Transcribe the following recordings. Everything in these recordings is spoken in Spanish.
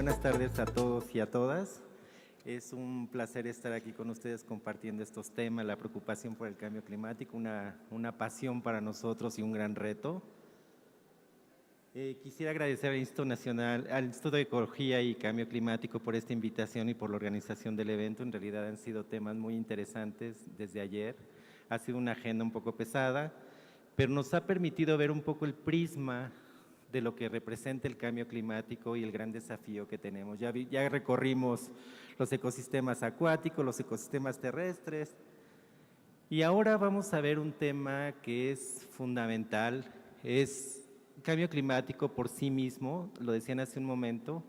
buenas tardes a todos y a todas. Es un placer estar aquí con ustedes compartiendo estos temas, la preocupación por el cambio climático, una pasión para nosotros y un gran reto. Quisiera agradecer al Instituto Nacional, al Instituto de Ecología y Cambio Climático por esta invitación y por la organización del evento. En realidad han sido temas muy interesantes desde ayer. Ha sido una agenda un poco pesada, pero nos ha permitido ver un poco el prisma de lo que representa el cambio climático y el gran desafío que tenemos. Ya recorrimos los ecosistemas acuáticos, los ecosistemas terrestres, y ahora vamos a ver un tema que es fundamental, es cambio climático por sí mismo, lo decían hace un momento,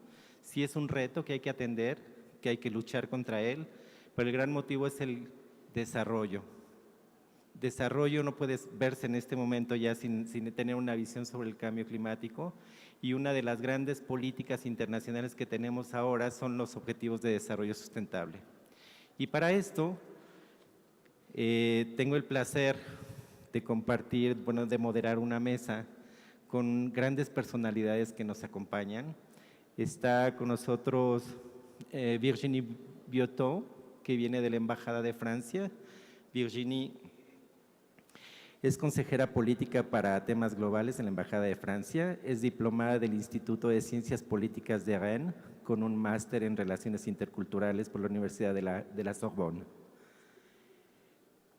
sí es un reto que hay que atender, que hay que luchar contra él, pero el gran motivo es el desarrollo. Desarrollo no puede verse en este momento ya sin tener una visión sobre el cambio climático, y una de las grandes políticas internacionales que tenemos ahora son los Objetivos de Desarrollo Sustentable. Y para esto tengo el placer de compartir, de moderar una mesa con grandes personalidades que nos acompañan. Está con nosotros Virginie Biotot, que viene de la Embajada de Francia. Virginie es consejera política para temas globales en la Embajada de Francia, es diplomada del Instituto de Ciencias Políticas de Rennes, con un máster en Relaciones Interculturales por la Universidad de la Sorbonne.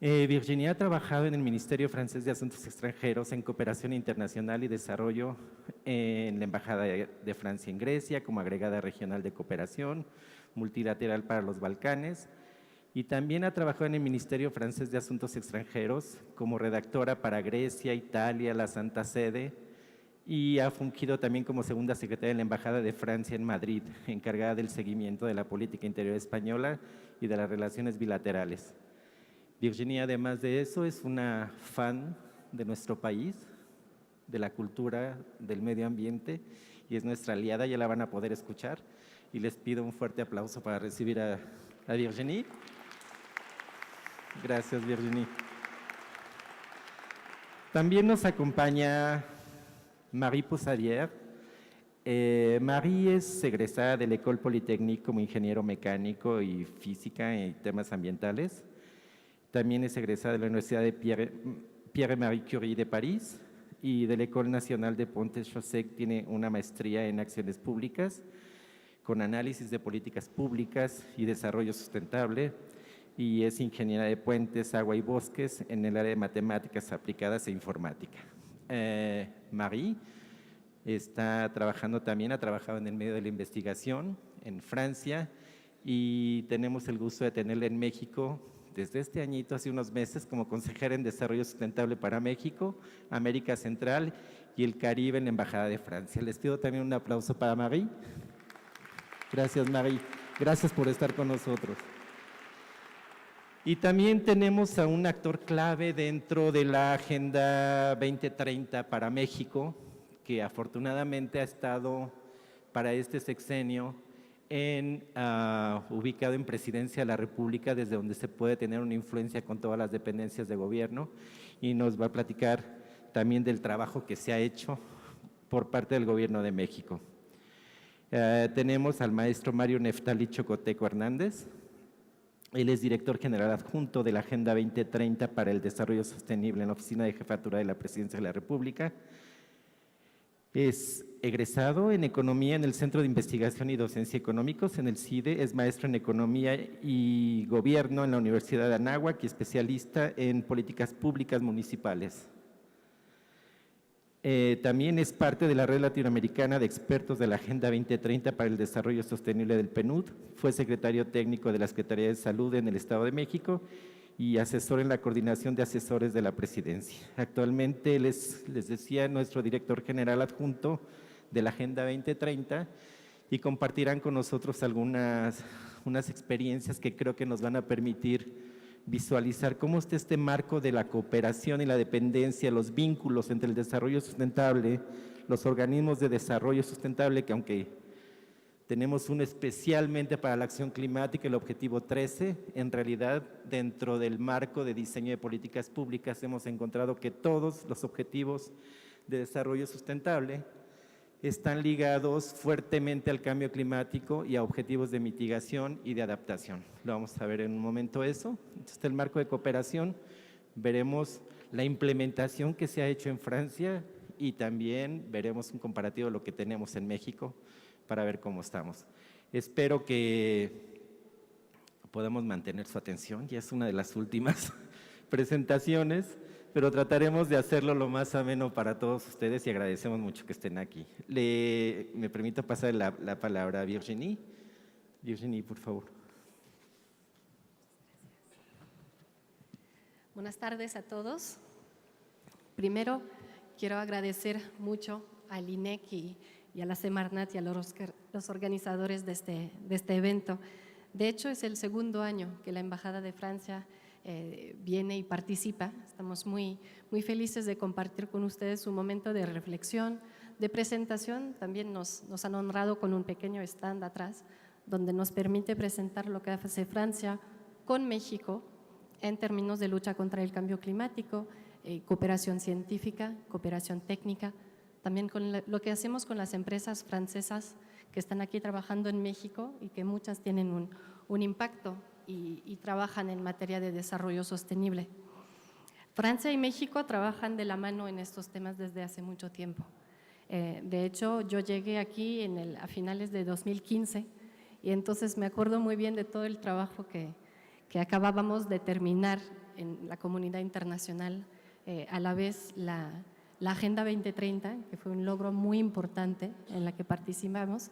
Virginie ha trabajado en el Ministerio Francés de Asuntos Extranjeros en Cooperación Internacional y Desarrollo en la Embajada de Francia en Grecia, como agregada regional de cooperación multilateral para los Balcanes, y también ha trabajado en el Ministerio Francés de Asuntos Extranjeros como redactora para Grecia, Italia, la Santa Sede, y ha fungido también como segunda secretaria de la Embajada de Francia en Madrid, encargada del seguimiento de la política interior española y de las relaciones bilaterales. Virginie, además de eso, es una fan de nuestro país, de la cultura, del medio ambiente, y es nuestra aliada, ya la van a poder escuchar, y les pido un fuerte aplauso para recibir a Virginie. Gracias, Virginie. También nos acompaña Marie Poussadière. Marie es egresada de la École Polytechnique como ingeniero mecánico y física en temas ambientales. También es egresada de la Universidad de Pierre-Marie Curie de París y de la École Nationale de Pontes Chaussée. Tiene una maestría en acciones públicas con análisis de políticas públicas y desarrollo sustentable, y es ingeniera de puentes, agua y bosques en el área de matemáticas aplicadas e informática. Marie está trabajando también, ha trabajado en el medio de la investigación en Francia, y tenemos el gusto de tenerla en México desde este añito, hace unos meses, como consejera en Desarrollo Sustentable para México, América Central y el Caribe en la Embajada de Francia. Les pido también un aplauso para Marie. Gracias, Marie. Gracias por estar con nosotros. Y también tenemos a un actor clave dentro de la Agenda 2030 para México, que afortunadamente ha estado para este sexenio ubicado en Presidencia de la República, desde donde se puede tener una influencia con todas las dependencias de gobierno, y nos va a platicar también del trabajo que se ha hecho por parte del Gobierno de México. Tenemos al maestro Mario Neftalí Chocoteco Hernández. Él es director general adjunto de la Agenda 2030 para el Desarrollo Sostenible en la Oficina de Jefatura de la Presidencia de la República. Es egresado en Economía en el Centro de Investigación y Docencia Económicos, en el CIDE. Es maestro en Economía y Gobierno en la Universidad de Anáhuac y especialista en políticas públicas municipales. También es parte de la Red Latinoamericana de Expertos de la Agenda 2030 para el Desarrollo Sostenible del PNUD. Fue secretario técnico de la Secretaría de Salud en el Estado de México y asesor en la Coordinación de Asesores de la Presidencia. Actualmente él es, les decía, nuestro director general adjunto de la Agenda 2030, y compartirán con nosotros unas experiencias que creo que nos van a permitir visualizar cómo está este marco de la cooperación y la dependencia, los vínculos entre el desarrollo sustentable, los organismos de desarrollo sustentable, que aunque tenemos uno especialmente para la acción climática, el objetivo 13, en realidad dentro del marco de diseño de políticas públicas hemos encontrado que todos los objetivos de desarrollo sustentable están ligados fuertemente al cambio climático y a objetivos de mitigación y de adaptación. Lo vamos a ver en un momento eso. Entonces, el marco de cooperación, veremos la implementación que se ha hecho en Francia y también veremos un comparativo de lo que tenemos en México para ver cómo estamos. Espero que podamos mantener su atención, ya es una de las últimas presentaciones, pero trataremos de hacerlo lo más ameno para todos ustedes y agradecemos mucho que estén aquí. Me permito pasar la palabra a Virginie. Virginie, por favor. Buenas tardes a todos. Primero, quiero agradecer mucho al INEC y a la Semarnat y a los organizadores de este evento. De hecho, es el segundo año que la Embajada de Francia viene y participa. Estamos muy felices de compartir con ustedes un momento de reflexión, de presentación. También nos han honrado con un pequeño stand atrás, donde nos permite presentar lo que hace Francia con México en términos de lucha contra el cambio climático, cooperación científica, cooperación técnica, también con lo que hacemos con las empresas francesas que están aquí trabajando en México y que muchas tienen un impacto y trabajan en materia de desarrollo sostenible. Francia y México trabajan de la mano en estos temas desde hace mucho tiempo. De hecho, yo llegué aquí a finales de 2015 y entonces me acuerdo muy bien de todo el trabajo que acabábamos de terminar en la comunidad internacional, a la vez la Agenda 2030, que fue un logro muy importante en la que participamos,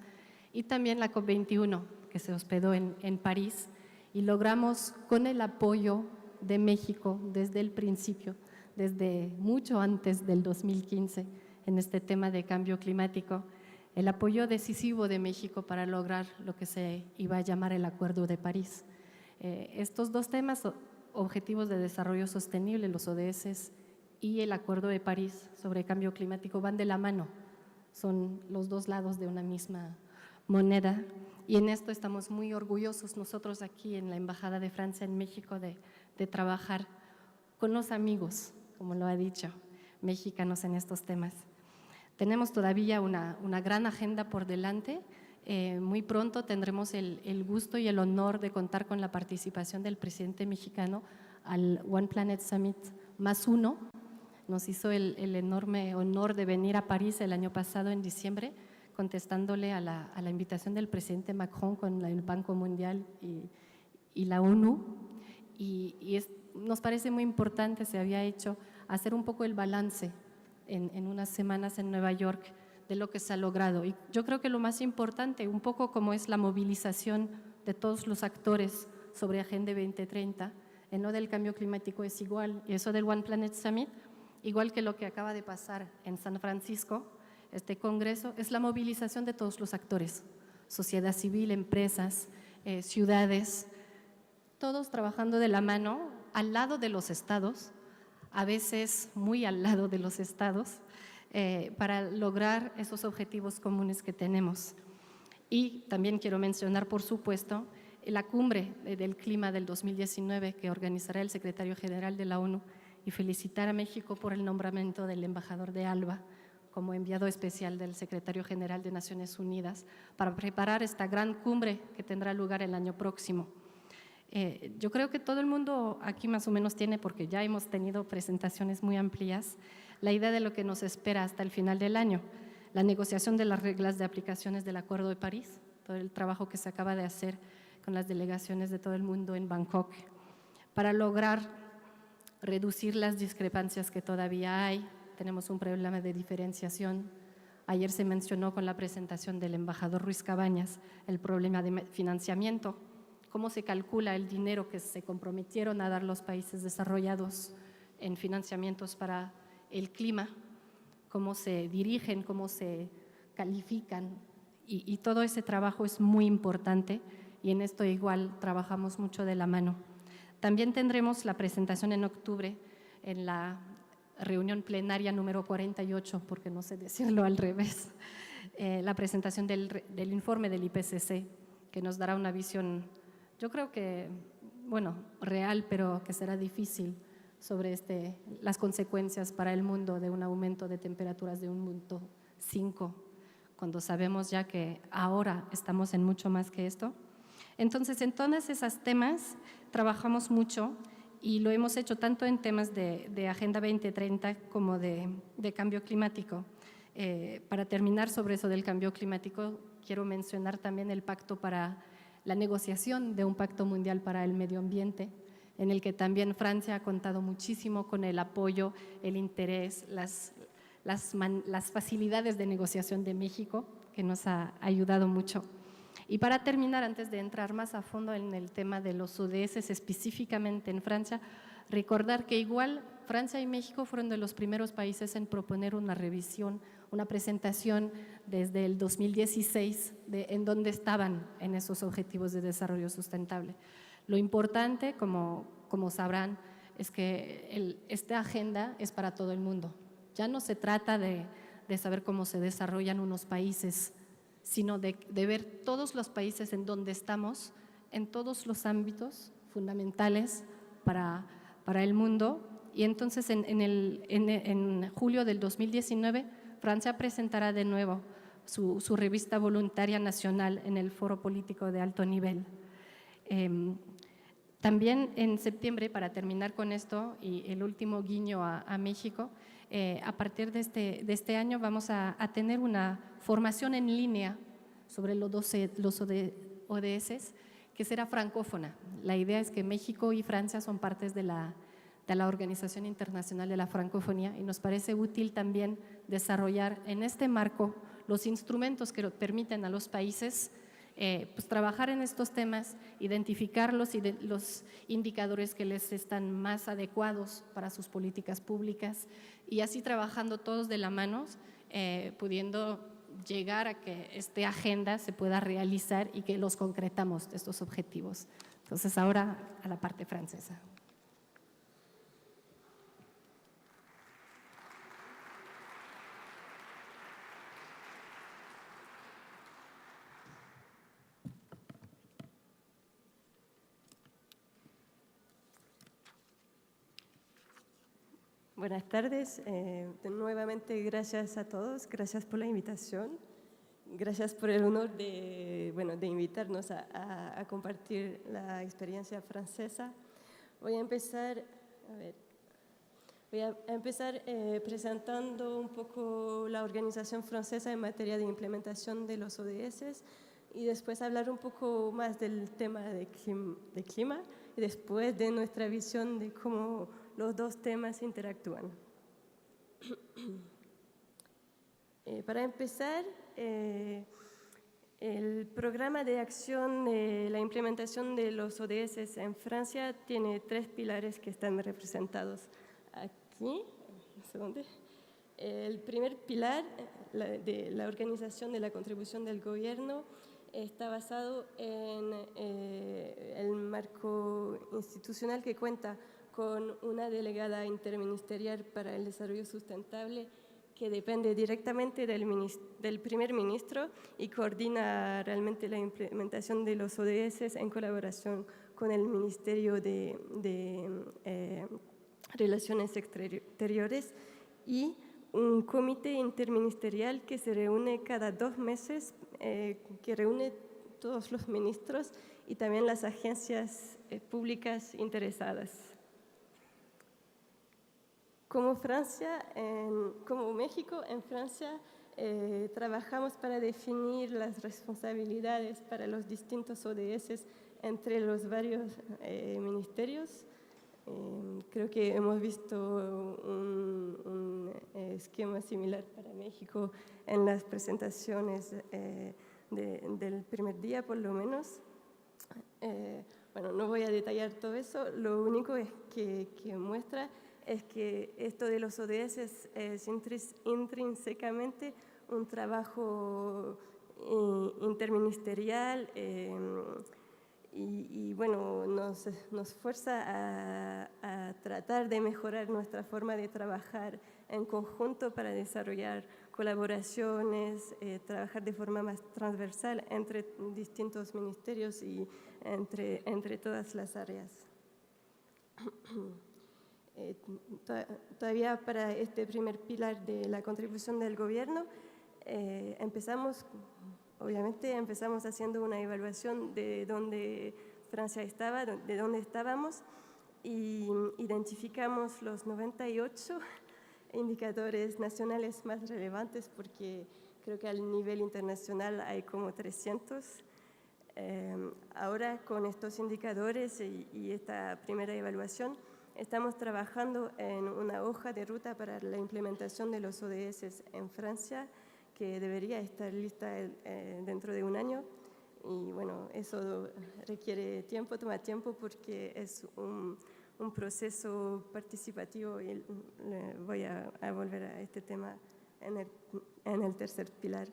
y también la COP21, que se hospedó en París, y logramos con el apoyo de México desde el principio, desde mucho antes del 2015, en este tema de cambio climático, el apoyo decisivo de México para lograr lo que se iba a llamar el Acuerdo de París. Estos dos temas, Objetivos de Desarrollo Sostenible, los ODS, y el Acuerdo de París sobre cambio climático van de la mano, son los dos lados de una misma moneda, y en esto estamos muy orgullosos nosotros aquí en la Embajada de Francia en México de trabajar con los amigos, como lo ha dicho, mexicanos en estos temas. Tenemos todavía una gran agenda por delante. Muy pronto tendremos el gusto y el honor de contar con la participación del presidente mexicano al One Planet Summit +1. Nos hizo el enorme honor de venir a París el año pasado, en diciembre, contestándole a la invitación del presidente Macron con el Banco Mundial y la ONU. Nos parece muy importante, se había hecho, hacer un poco el balance en unas semanas en Nueva York de lo que se ha logrado. Y yo creo que lo más importante, un poco como es la movilización de todos los actores sobre Agenda 2030, en lo del cambio climático es igual, y eso del One Planet Summit, igual que lo que acaba de pasar en San Francisco, este congreso, es la movilización de todos los actores, sociedad civil, empresas, ciudades, todos trabajando de la mano, al lado de los estados, a veces muy al lado de los estados, para lograr esos objetivos comunes que tenemos. Y también quiero mencionar, por supuesto, la cumbre del clima del 2019 que organizará el secretario general de la ONU, y felicitar a México por el nombramiento del embajador de ALBA como enviado especial del secretario general de Naciones Unidas para preparar esta gran cumbre que tendrá lugar el año próximo. Yo creo que todo el mundo aquí más o menos tiene, porque ya hemos tenido presentaciones muy amplias, la idea de lo que nos espera hasta el final del año, la negociación de las reglas de aplicaciones del Acuerdo de París, todo el trabajo que se acaba de hacer con las delegaciones de todo el mundo en Bangkok, para lograr reducir las discrepancias que todavía hay. Tenemos un problema de diferenciación. Ayer se mencionó con la presentación del embajador Ruiz Cabañas el problema de financiamiento, cómo se calcula el dinero que se comprometieron a dar los países desarrollados en financiamientos para el clima, cómo se dirigen, cómo se califican, y todo ese trabajo es muy importante, y en esto igual trabajamos mucho de la mano. También tendremos la presentación en octubre en la reunión plenaria número 48, porque no sé decirlo al revés, la presentación del informe del IPCC, que nos dará una visión, yo creo que, bueno, real, pero que será difícil, sobre las consecuencias para el mundo de un aumento de temperaturas de 1.5 cuando sabemos ya que ahora estamos en mucho más que esto. Entonces, en todos esos temas trabajamos mucho y lo hemos hecho tanto en temas de Agenda 2030 como de cambio climático. Para terminar sobre eso del cambio climático, quiero mencionar también el pacto para la negociación de un pacto mundial para el medio ambiente, en el que también Francia ha contado muchísimo con el apoyo, el interés, las facilidades de negociación de México, que nos ha ayudado mucho. Y para terminar, antes de entrar más a fondo en el tema de los ODS específicamente en Francia, recordar que igual Francia y México fueron de los primeros países en proponer una revisión, una presentación desde el 2016 en dónde estaban en esos objetivos de desarrollo sustentable. Lo importante, como sabrán, es que esta agenda es para todo el mundo. Ya no se trata de saber cómo se desarrollan unos países, sino de ver todos los países en donde estamos, en todos los ámbitos fundamentales para el mundo. Y entonces en julio del 2019, Francia presentará de nuevo su revista voluntaria nacional en el Foro Político de Alto Nivel. También en septiembre, para terminar con esto y el último guiño a México, a partir de este año vamos a tener una formación en línea sobre los ODS, que será francófona. La idea es que México y Francia son partes de la Organización Internacional de la Francofonía y nos parece útil también desarrollar en este marco los instrumentos que permiten a los países pues trabajar en estos temas, identificar los indicadores que les están más adecuados para sus políticas públicas y así trabajando todos de la mano, pudiendo llegar a que esta agenda se pueda realizar y que los concretamos estos objetivos. Entonces ahora a la parte francesa. Buenas tardes, nuevamente gracias a todos, gracias por la invitación, gracias por el honor de invitarnos a compartir la experiencia francesa. Voy a empezar presentando un poco la organización francesa en materia de implementación de los ODS y después hablar un poco más del tema de clima y después de nuestra visión de cómo los dos temas interactúan. Para empezar, el programa de acción de la implementación de los ODS en Francia tiene 3 pilares que están representados aquí. El primer pilar de la organización de la contribución del gobierno está basado en el marco institucional que cuenta con una delegada interministerial para el desarrollo sustentable que depende directamente del primer ministro y coordina realmente la implementación de los ODS en colaboración con el Ministerio de Relaciones Exteriores y un comité interministerial que se reúne cada 2 meses, que reúne todos los ministros y también las agencias públicas interesadas. Como México, en Francia trabajamos para definir las responsabilidades para los distintos ODS entre los varios ministerios. Creo que hemos visto un esquema similar para México en las presentaciones del primer día, por lo menos. Bueno, no voy a detallar todo eso, lo único es que muestra es que esto de los ODS es intrínsecamente un trabajo interministerial y bueno, nos fuerza a tratar de mejorar nuestra forma de trabajar en conjunto para desarrollar colaboraciones, trabajar de forma más transversal entre distintos ministerios y entre todas las áreas. Todavía para este primer pilar de la contribución del gobierno, obviamente empezamos haciendo una evaluación de dónde Francia estaba, de dónde estábamos, y identificamos los 98 indicadores nacionales más relevantes, porque creo que al nivel internacional hay como 300. Ahora con estos indicadores y esta primera evaluación estamos trabajando en una hoja de ruta para la implementación de los ODS en Francia, que debería estar lista dentro de un año. Y bueno, eso requiere tiempo, toma tiempo, porque es un proceso participativo, y voy a volver a este tema en el tercer pilar.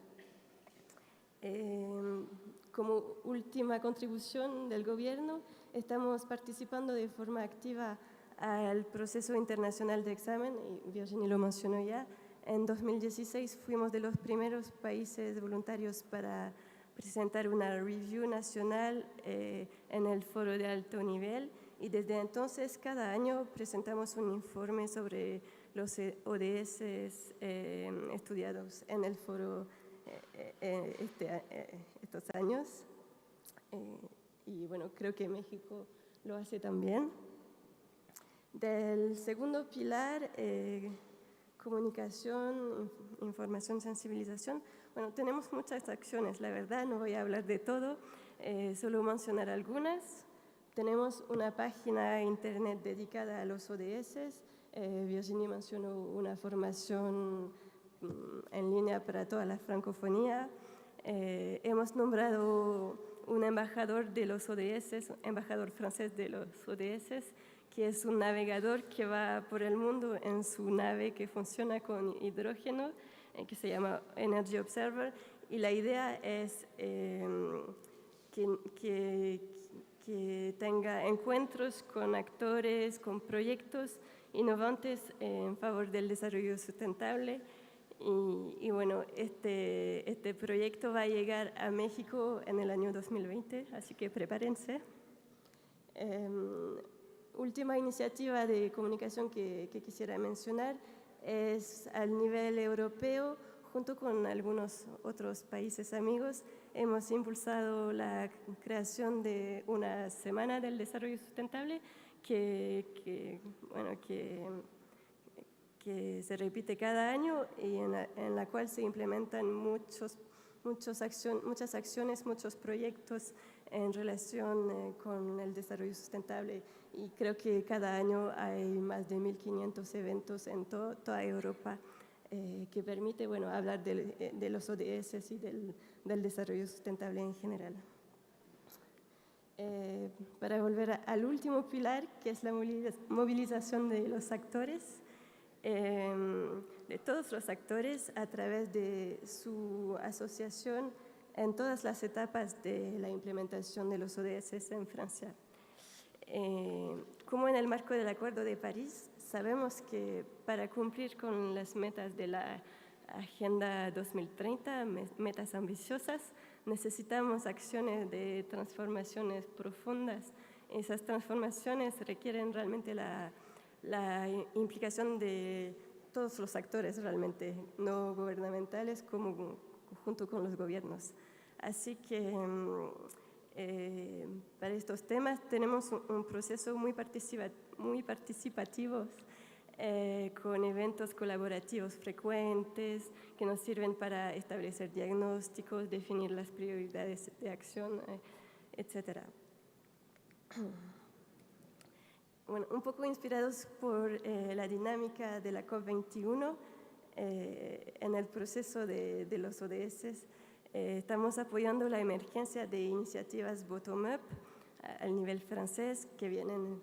Como última contribución del gobierno, estamos participando de forma activa al proceso internacional de examen, y Virginie lo mencionó ya. En 2016 fuimos de los primeros países voluntarios para presentar una review nacional en el foro de alto nivel, y desde entonces cada año presentamos un informe sobre los ODS estudiados en el foro estos años. Y bueno, creo que México lo hace también. Del segundo pilar, comunicación, información, sensibilización. Bueno, tenemos muchas acciones, la verdad, no voy a hablar de todo, solo mencionar algunas. Tenemos una página internet dedicada a los ODS. Virginie mencionó una formación en línea para toda la francofonía. Hemos nombrado un embajador de los ODS, embajador francés de los ODS, que es un navegador que va por el mundo en su nave que funciona con hidrógeno, que se llama Energy Observer, y la idea es que tenga encuentros con actores, con proyectos innovadores en favor del desarrollo sustentable. Y bueno, este proyecto va a llegar a México en el año 2020, así que prepárense. Última iniciativa de comunicación que quisiera mencionar es al nivel europeo. Junto con algunos otros países amigos, hemos impulsado la creación de una Semana del Desarrollo Sustentable que se repite cada año, y en la cual se implementan muchas acciones, muchos proyectos en relación con el desarrollo sustentable, y creo que cada año hay más de 1.500 eventos en toda Europa que permite hablar de los ODS y del desarrollo sustentable en general. Para volver al último pilar, que es la movilización de los actores, de todos los actores a través de su asociación en todas las etapas de la implementación de los ODS en Francia. Como en el marco del Acuerdo de París, sabemos que para cumplir con las metas de la Agenda 2030, metas ambiciosas, necesitamos acciones de transformaciones profundas. Esas transformaciones requieren realmente la implicación de todos los actores realmente, no gubernamentales, como junto con los gobiernos. Así que para estos temas tenemos un proceso muy participativo, con eventos colaborativos frecuentes que nos sirven para establecer diagnósticos, definir las prioridades de acción, etc. Bueno, un poco inspirados por la dinámica de la COP21, en el proceso de los ODS, estamos apoyando la emergencia de iniciativas bottom-up al nivel francés, que vienen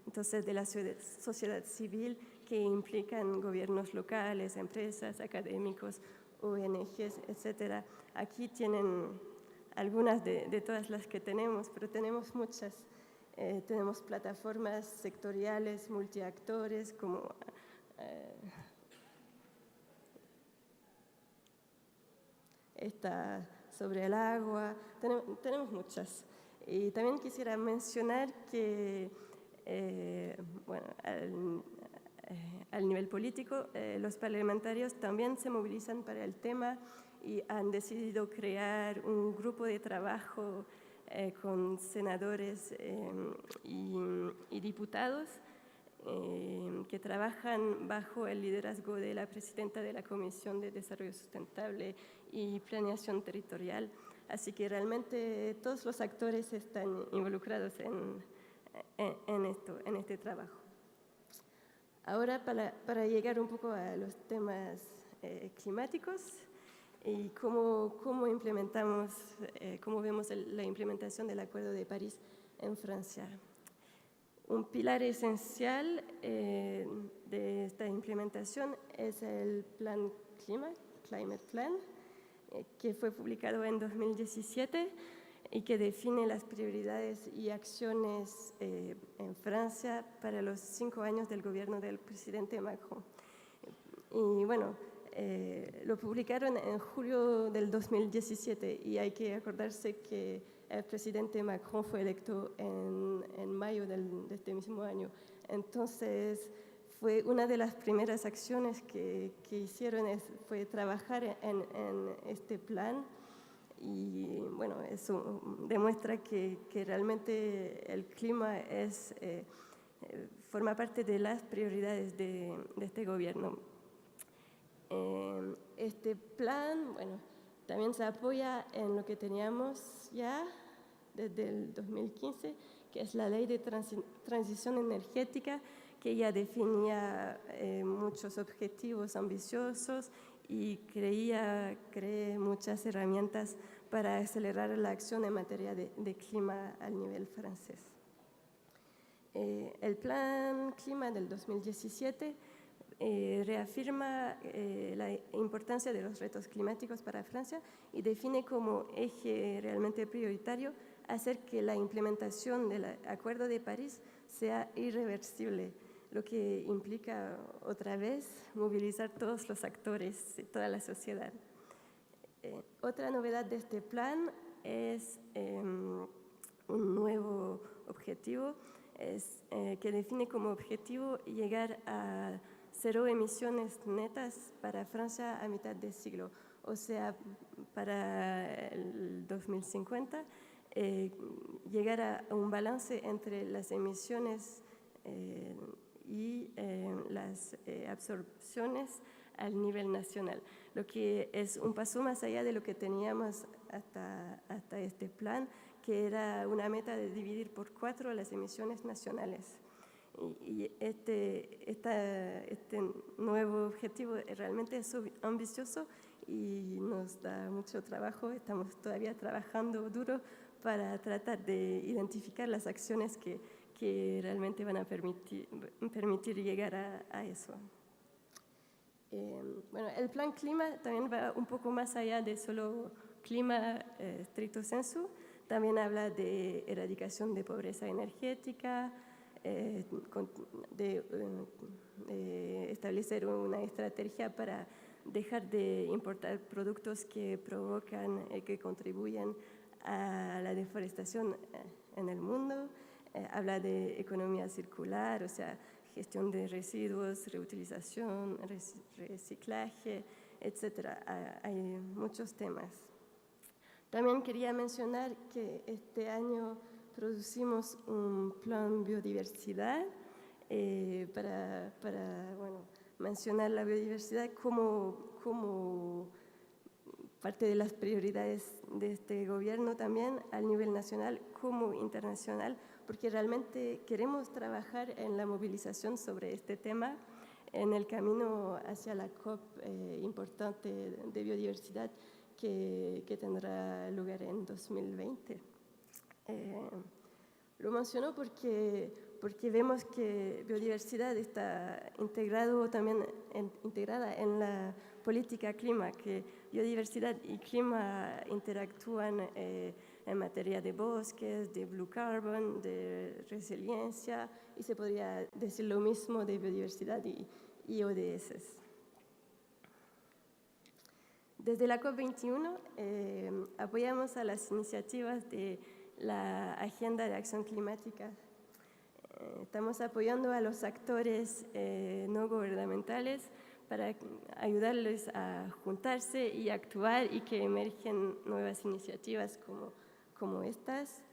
entonces de la sociedad civil, que implican gobiernos locales, empresas, académicos, ONGs, etc. Aquí tienen algunas de todas las que tenemos, pero tenemos muchas. Tenemos plataformas sectoriales, multiactores, como esta sobre el agua. Tenemos muchas. Y también quisiera mencionar que al al nivel político, los parlamentarios también se movilizan para el tema y han decidido crear un grupo de trabajo con senadores y diputados que trabajan bajo el liderazgo de la presidenta de la Comisión de Desarrollo Sustentable y Planeación Territorial. Así que realmente todos los actores están involucrados en este trabajo. Ahora, para llegar un poco a los temas climáticos y cómo implementamos, cómo vemos la implementación del Acuerdo de París en Francia. Un pilar esencial de esta implementación es el Plan Climate Plan, que fue publicado en 2017 y que define las prioridades y acciones en Francia para los 5 años del gobierno del presidente Macron. Y bueno, lo publicaron en julio del 2017 y hay que acordarse que el presidente Macron fue electo en mayo de este mismo año. Entonces, fue una de las primeras acciones que hicieron fue trabajar en este plan y bueno, eso demuestra que realmente el clima forma parte de las prioridades de este gobierno. Este plan, bueno, también se apoya en lo que teníamos ya desde el 2015, que es la Ley de Transición Energética, que ya definía muchos objetivos ambiciosos y creé muchas herramientas para acelerar la acción en materia de clima al nivel francés. El Plan Clima del 2017 reafirma la importancia de los retos climáticos para Francia y define como eje realmente prioritario hacer que la implementación del Acuerdo de París sea irreversible, lo que implica otra vez movilizar todos los actores, toda la sociedad. Otra novedad de este plan es un nuevo objetivo, que define como objetivo llegar a 0 emisiones netas para Francia a mitad de siglo, o sea, para el 2050, llegar a un balance entre las emisiones y las absorciones al nivel nacional, lo que es un paso más allá de lo que teníamos hasta este plan, que era una meta de dividir por 4 las emisiones nacionales. Y este nuevo objetivo realmente es ambicioso y nos da mucho trabajo. Estamos todavía trabajando duro para tratar de identificar las acciones que realmente van a permitir llegar a eso. Bueno, el plan clima también va un poco más allá de solo clima stricto sensu. También habla de erradicación de pobreza energética, de establecer una estrategia para dejar de importar productos que provocan, que contribuyen a la deforestación en el mundo. Habla de economía circular, o sea, gestión de residuos, reutilización, reciclaje, etc. Hay muchos temas. También quería mencionar que este año producimos un plan biodiversidad para bueno, mencionar la biodiversidad como parte de las prioridades de este gobierno también a nivel nacional como internacional, porque realmente queremos trabajar en la movilización sobre este tema en el camino hacia la COP importante de biodiversidad que tendrá lugar en 2020. Lo menciono porque vemos que biodiversidad está integrada en la política clima, que biodiversidad y clima interactúan en materia de bosques, de blue carbon, de resiliencia, y se podría decir lo mismo de biodiversidad y ODS. Desde la COP21 apoyamos a las iniciativas de la Agenda de Acción Climática Estamos apoyando a los actores no gubernamentales para ayudarles a juntarse y actuar y que emergen nuevas iniciativas como estas.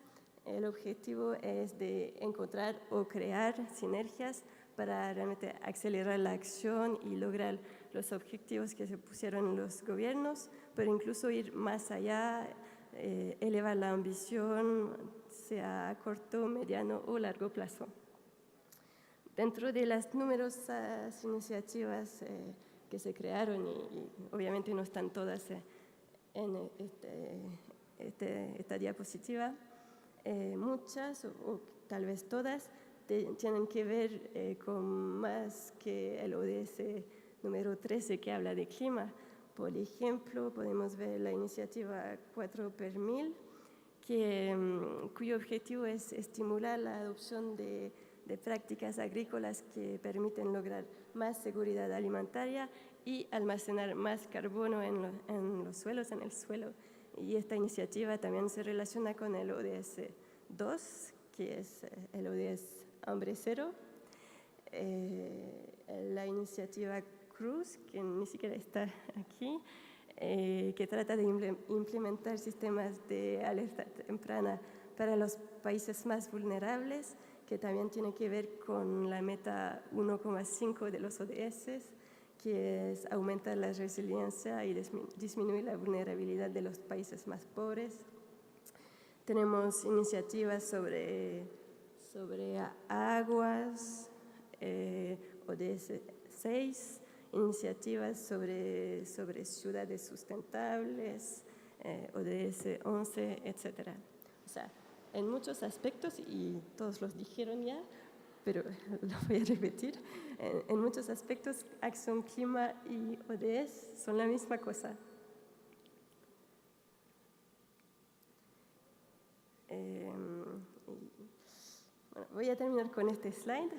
El objetivo es de encontrar o crear sinergias para realmente acelerar la acción y lograr los objetivos que se pusieron los gobiernos, pero incluso ir más allá, elevar la ambición, sea a corto, mediano o largo plazo. Dentro de las numerosas iniciativas que se crearon, y obviamente no están todas en esta diapositiva, muchas o tal vez todas tienen que ver con más que el ODS número 13 que habla de clima. Por ejemplo, podemos ver la iniciativa 4 per 1000, cuyo objetivo es estimular la adopción de prácticas agrícolas que permiten lograr más seguridad alimentaria y almacenar más carbono en los suelos, en el suelo. Y esta iniciativa también se relaciona con el ODS 2, que es el ODS Hambre Cero. La iniciativa Cruz, que ni siquiera está aquí, que trata de implementar sistemas de alerta temprana para los países más vulnerables, que también tiene que ver con la meta 1,5 de los ODS, que es aumentar la resiliencia y disminuir la vulnerabilidad de los países más pobres. Tenemos iniciativas sobre aguas, ODS 6, iniciativas sobre ciudades sustentables, ODS 11, etc. O sea, en muchos aspectos, y todos los dijeron ya, pero lo voy a repetir, en muchos aspectos Acción Clima y ODS son la misma cosa. Bueno, voy a terminar con este slide.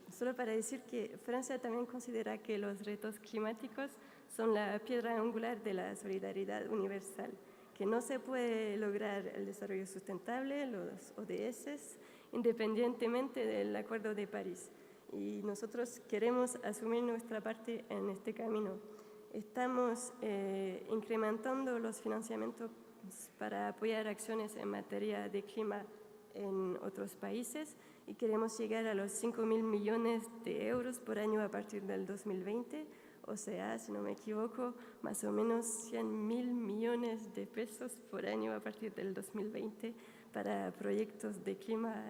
Solo para decir que Francia también considera que los retos climáticos son la piedra angular de la solidaridad universal, que no se puede lograr el desarrollo sustentable, los ODS, independientemente del Acuerdo de París. Y nosotros queremos asumir nuestra parte en este camino. Estamos incrementando los financiamientos para apoyar acciones en materia de clima en otros países y queremos llegar a los 5.000 millones de euros por año a partir del 2020, o sea, si no me equivoco, más o menos 100.000 millones de pesos por año a partir del 2020 para proyectos de clima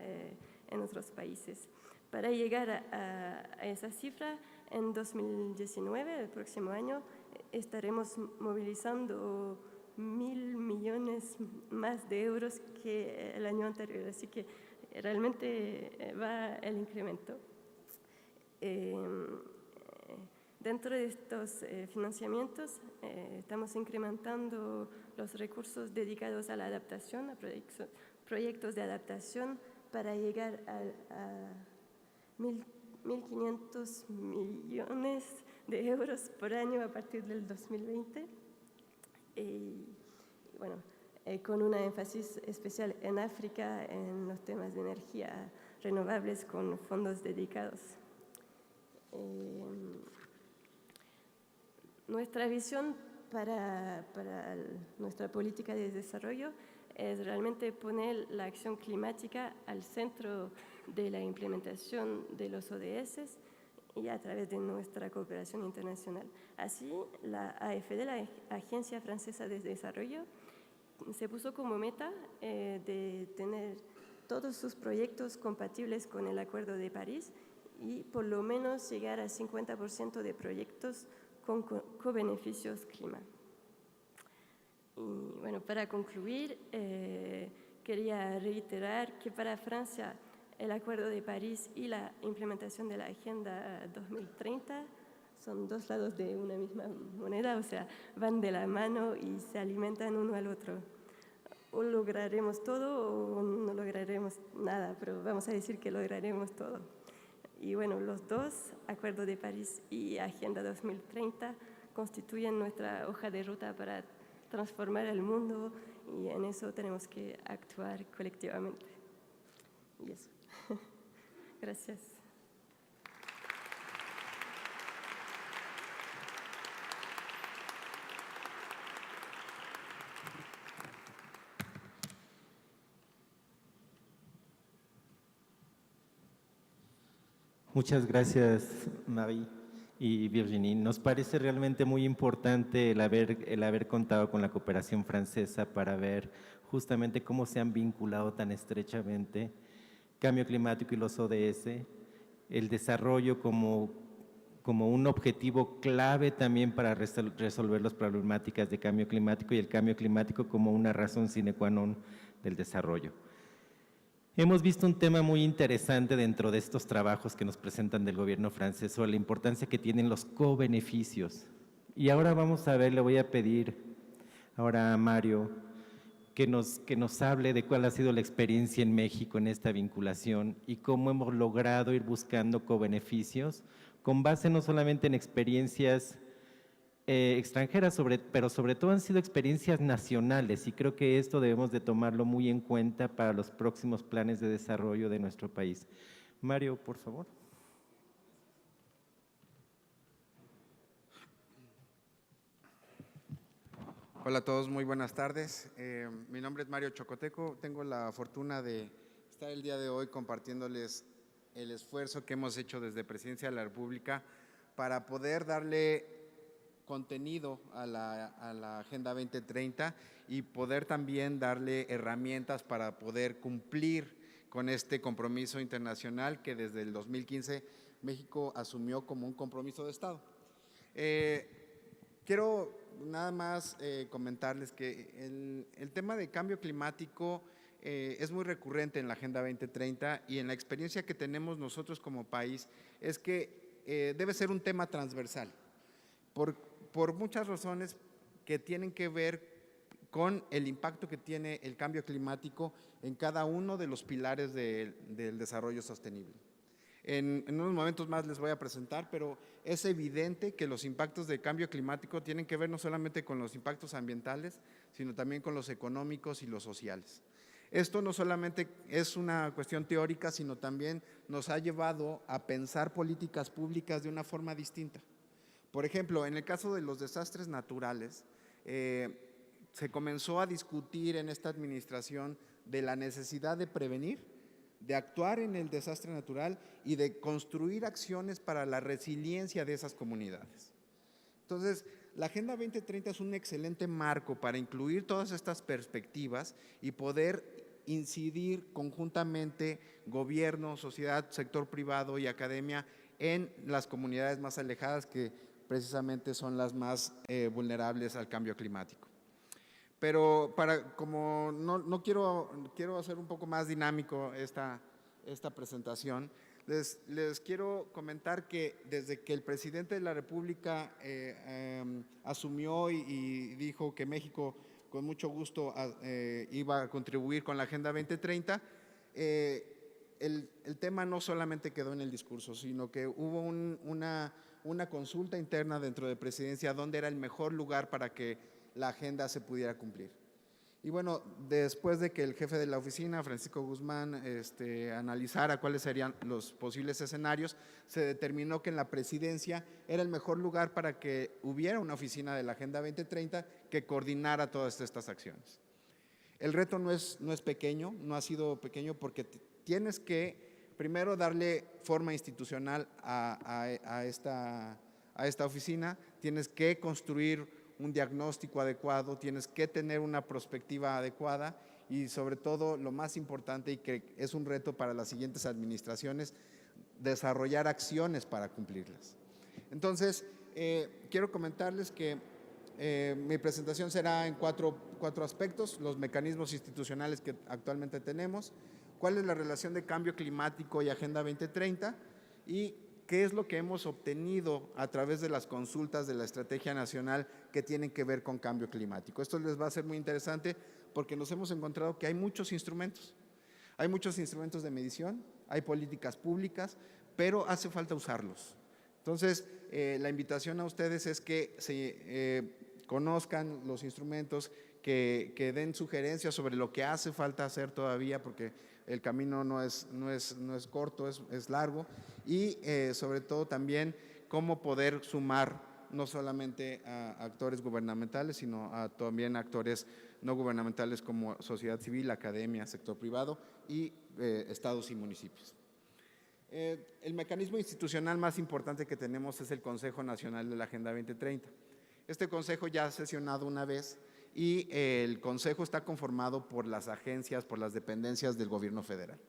en otros países. Para llegar a esa cifra, en 2019, el próximo año, estaremos movilizando 1.000 millones más de euros que el año anterior, así que realmente va el incremento. Dentro de estos financiamientos estamos incrementando los recursos dedicados a la adaptación, a proyectos de adaptación para llegar a 1.500 millones de euros por año a partir del 2020. Y bueno, con una énfasis especial en África en los temas de energía renovables con fondos dedicados. Nuestra visión para nuestra política de desarrollo es realmente poner la acción climática al centro de la implementación de los ODS y a través de nuestra cooperación internacional. Así, la AFD, la Agencia Francesa de Desarrollo, se puso como meta de tener todos sus proyectos compatibles con el Acuerdo de París y por lo menos llegar al 50% de proyectos con co-beneficios clima. Y bueno, para concluir, quería reiterar que para Francia el Acuerdo de París y la implementación de la Agenda 2030 son dos lados de una misma moneda, o sea, van de la mano y se alimentan uno al otro. O lograremos todo o no lograremos nada, pero vamos a decir que lograremos todo. Y bueno, los dos, Acuerdo de París y Agenda 2030, constituyen nuestra hoja de ruta para transformar el mundo y en eso tenemos que actuar colectivamente. Y eso. Gracias. Muchas gracias, Marie y Virginie. Nos parece realmente muy importante el haber contado con la cooperación francesa para ver justamente cómo se han vinculado tan estrechamente cambio climático y los ODS, el desarrollo como un objetivo clave también para resolver las problemáticas de cambio climático y el cambio climático como una razón sine qua non del desarrollo. Hemos visto un tema muy interesante dentro de estos trabajos que nos presentan del gobierno francés sobre la importancia que tienen los co-beneficios. Y ahora vamos a ver, le voy a pedir ahora a Mario que nos hable de cuál ha sido la experiencia en México en esta vinculación y cómo hemos logrado ir buscando co-beneficios con base no solamente en experiencias extranjeras, pero sobre todo han sido experiencias nacionales y creo que esto debemos de tomarlo muy en cuenta para los próximos planes de desarrollo de nuestro país. Mario, por favor. Hola a todos, muy buenas tardes. Mi nombre es Mario Chocoteco. Tengo la fortuna de estar el día de hoy compartiéndoles el esfuerzo que hemos hecho desde Presidencia de la República para poder darle contenido a la Agenda 2030 y poder también darle herramientas para poder cumplir con este compromiso internacional que desde el 2015 México asumió como un compromiso de Estado. Quiero nada más comentarles que el tema de cambio climático es muy recurrente en la Agenda 2030 y en la experiencia que tenemos nosotros como país es que debe ser un tema transversal por muchas razones que tienen que ver con el impacto que tiene el cambio climático en cada uno de los pilares del desarrollo sostenible. En unos momentos más les voy a presentar, pero es evidente que los impactos del cambio climático tienen que ver no solamente con los impactos ambientales, sino también con los económicos y los sociales. Esto no solamente es una cuestión teórica, sino también nos ha llevado a pensar políticas públicas de una forma distinta. Por ejemplo, en el caso de los desastres naturales, se comenzó a discutir en esta administración de la necesidad de prevenir, de actuar en el desastre natural y de construir acciones para la resiliencia de esas comunidades. Entonces, la Agenda 2030 es un excelente marco para incluir todas estas perspectivas y poder incidir conjuntamente gobierno, sociedad, sector privado y academia en las comunidades más alejadas que precisamente son las más vulnerables al cambio climático. Pero como no quiero hacer un poco más dinámico esta presentación, les quiero comentar que desde que el presidente de la República asumió y dijo que México con mucho gusto iba a contribuir con la Agenda 2030, el tema no solamente quedó en el discurso, sino que hubo una consulta interna dentro de Presidencia donde era el mejor lugar para que la agenda se pudiera cumplir. Y bueno, después de que el jefe de la oficina, Francisco Guzmán, analizara cuáles serían los posibles escenarios, se determinó que en la Presidencia era el mejor lugar para que hubiera una oficina de la Agenda 2030 que coordinara todas estas acciones. El reto no es pequeño, no ha sido pequeño porque tienes que primero darle forma institucional a esta oficina, tienes que construir un diagnóstico adecuado, tienes que tener una perspectiva adecuada y sobre todo lo más importante y que es un reto para las siguientes administraciones, desarrollar acciones para cumplirlas. Entonces, quiero comentarles que mi presentación será en cuatro aspectos: los mecanismos institucionales que actualmente tenemos, cuál es la relación de cambio climático y Agenda 2030 y qué es lo que hemos obtenido a través de las consultas de la Estrategia Nacional que tienen que ver con cambio climático. Esto les va a ser muy interesante porque nos hemos encontrado que hay muchos instrumentos. Hay muchos instrumentos de medición, hay políticas públicas, pero hace falta usarlos. Entonces, la invitación a ustedes es que se conozcan los instrumentos, que den sugerencias sobre lo que hace falta hacer todavía, porque el camino no es corto, es largo, y sobre todo también cómo poder sumar no solamente a actores gubernamentales, sino también actores no gubernamentales como sociedad civil, academia, sector privado y estados y municipios. El mecanismo institucional más importante que tenemos es el Consejo Nacional de la Agenda 2030. Este consejo ya ha sesionado una vez y el consejo está conformado por las agencias, por las dependencias del gobierno federal.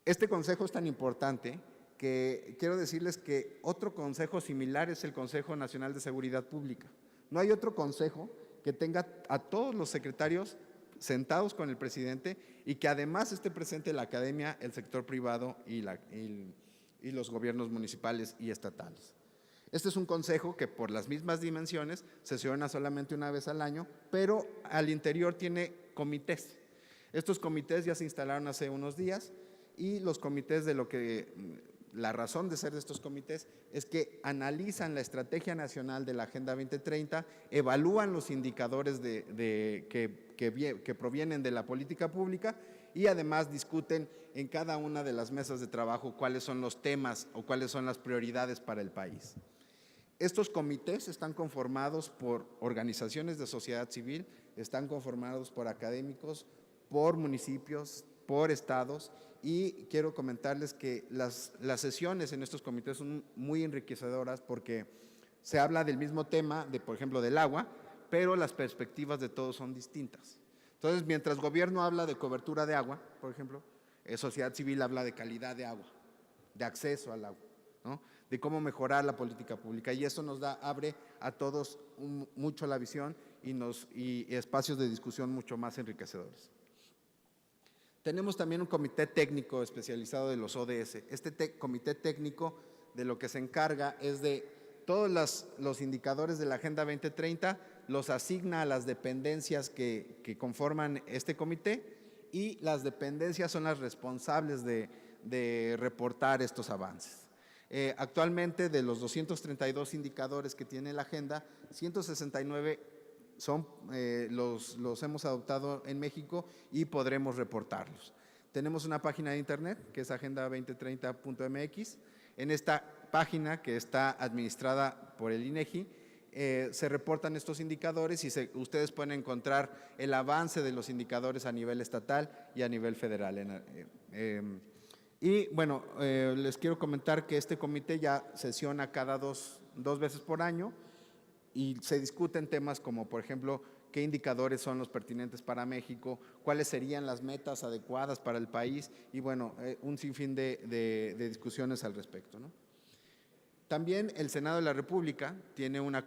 Este consejo es tan importante que quiero decirles que otro consejo similar es el Consejo Nacional de Seguridad Pública. No hay otro consejo que tenga a todos los secretarios sentados con el presidente y que además esté presente la academia, el sector privado y los gobiernos municipales y estatales. Este es un consejo que por las mismas dimensiones sesiona solamente una vez al año, pero al interior tiene comités. Estos comités ya se instalaron hace unos días y los comités la razón de ser de estos comités es que analizan la estrategia nacional de la Agenda 2030, evalúan los indicadores que provienen de la política pública y además discuten en cada una de las mesas de trabajo cuáles son los temas o cuáles son las prioridades para el país. Estos comités están conformados por organizaciones de sociedad civil, están conformados por académicos, por municipios, por estados, y quiero comentarles que las sesiones en estos comités son muy enriquecedoras porque se habla del mismo tema, por ejemplo, del agua, pero las perspectivas de todos son distintas. Entonces, mientras gobierno habla de cobertura de agua, por ejemplo, sociedad civil habla de calidad de agua, de acceso al agua, ¿no?, de cómo mejorar la política pública, y eso abre a todos mucho la visión y espacios de discusión mucho más enriquecedores. Tenemos también un comité técnico especializado de los ODS. Este comité técnico de lo que se encarga es de todos los indicadores de la Agenda 2030, los asigna a las dependencias que conforman este comité, y las dependencias son las responsables de reportar estos avances. Actualmente, de los 232 indicadores que tiene la agenda, 169 los hemos adoptado en México y podremos reportarlos. Tenemos una página de internet que es agenda2030.mx. En esta página, que está administrada por el INEGI, se reportan estos indicadores y ustedes pueden encontrar el avance de los indicadores a nivel estatal y a nivel federal. Y bueno, les quiero comentar que este comité ya sesiona cada dos veces por año y se discuten temas como, por ejemplo, qué indicadores son los pertinentes para México, cuáles serían las metas adecuadas para el país y bueno, un sinfín de discusiones al respecto, ¿no? También el Senado de la República tiene un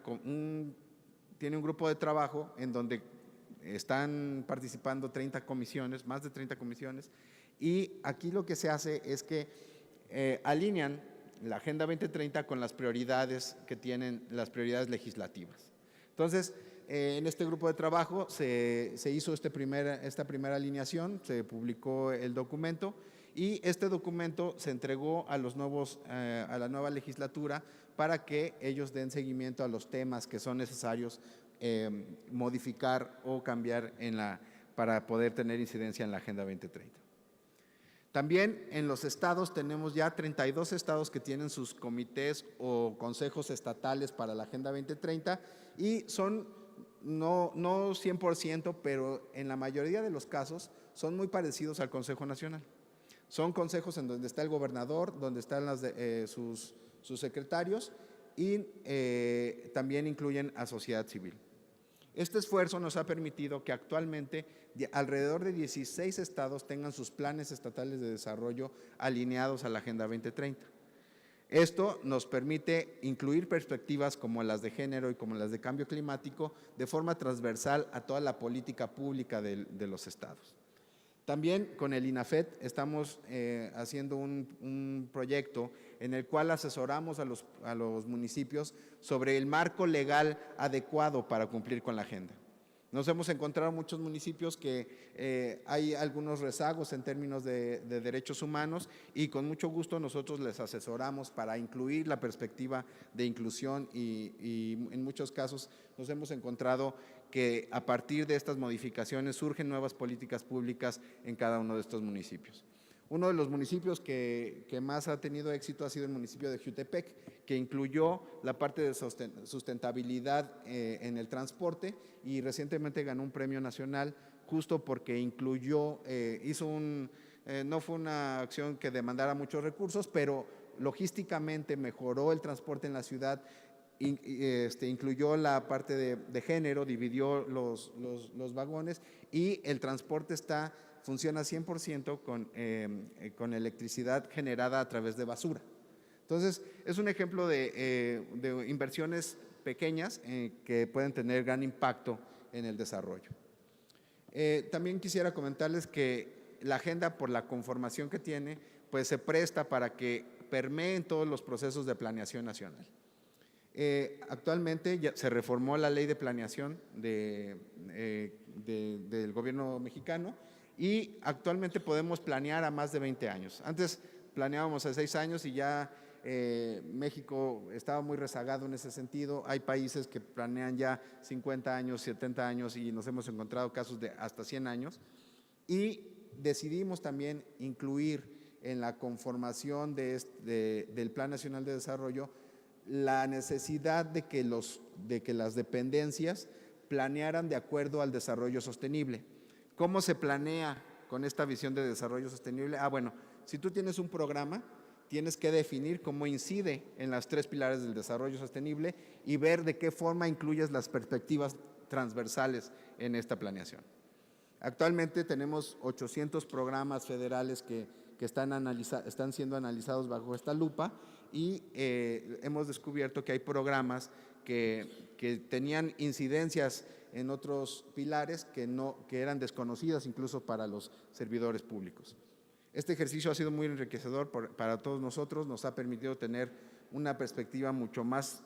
grupo de trabajo en donde están participando 30 comisiones, más de 30 comisiones, y aquí lo que se hace es que alinean la Agenda 2030 con las prioridades que tienen las prioridades legislativas. Entonces, en este grupo de trabajo se hizo esta primera alineación, se publicó el documento y este documento se entregó a la nueva legislatura para que ellos den seguimiento a los temas que son necesarios modificar o cambiar para poder tener incidencia en la Agenda 2030. También en los estados tenemos ya 32 estados que tienen sus comités o consejos estatales para la Agenda 2030 y son no 100%, pero en la mayoría de los casos son muy parecidos al Consejo Nacional. Son consejos en donde está el gobernador, donde están sus secretarios y también incluyen a sociedad civil. Este esfuerzo nos ha permitido que actualmente alrededor de 16 estados tengan sus planes estatales de desarrollo alineados a la Agenda 2030. Esto nos permite incluir perspectivas como las de género y como las de cambio climático de forma transversal a toda la política pública de los estados. También con el INAFED estamos haciendo un proyecto en el cual asesoramos a los municipios sobre el marco legal adecuado para cumplir con la agenda. Nos hemos encontrado muchos municipios que hay algunos rezagos en términos de derechos humanos y con mucho gusto nosotros les asesoramos para incluir la perspectiva de inclusión y en muchos casos nos hemos encontrado que a partir de estas modificaciones surgen nuevas políticas públicas en cada uno de estos municipios. Uno de los municipios que más ha tenido éxito ha sido el municipio de Jutepec, que incluyó la parte de sustentabilidad en el transporte y recientemente ganó un premio nacional justo porque incluyó, no fue una acción que demandara muchos recursos, pero logísticamente mejoró el transporte en la ciudad, incluyó la parte de género, dividió los vagones y el transporte funciona 100% con electricidad generada a través de basura. Entonces, es un ejemplo de inversiones pequeñas que pueden tener gran impacto en el desarrollo. También quisiera comentarles que la agenda, por la conformación que tiene, pues se presta para que permeen todos los procesos de planeación nacional. Actualmente ya se reformó la ley de planeación del gobierno mexicano y actualmente podemos planear a más de 20 años. Antes planeábamos a 6 años y ya México estaba muy rezagado en ese sentido. Hay países que planean ya 50 años, 70 años y nos hemos encontrado casos de hasta 100 años. Y decidimos también incluir en la conformación del Plan Nacional de Desarrollo la necesidad de que las dependencias planearan de acuerdo al desarrollo sostenible. ¿Cómo se planea con esta visión de desarrollo sostenible? Bueno, si tú tienes un programa, tienes que definir cómo incide en las 3 pilares del desarrollo sostenible y ver de qué forma incluyes las perspectivas transversales en esta planeación. Actualmente tenemos 800 programas federales que están siendo analizados bajo esta lupa y hemos descubierto que hay programas que tenían incidencias en otros pilares que eran desconocidas incluso para los servidores públicos. Este ejercicio ha sido muy enriquecedor para todos nosotros, nos ha permitido tener una perspectiva mucho más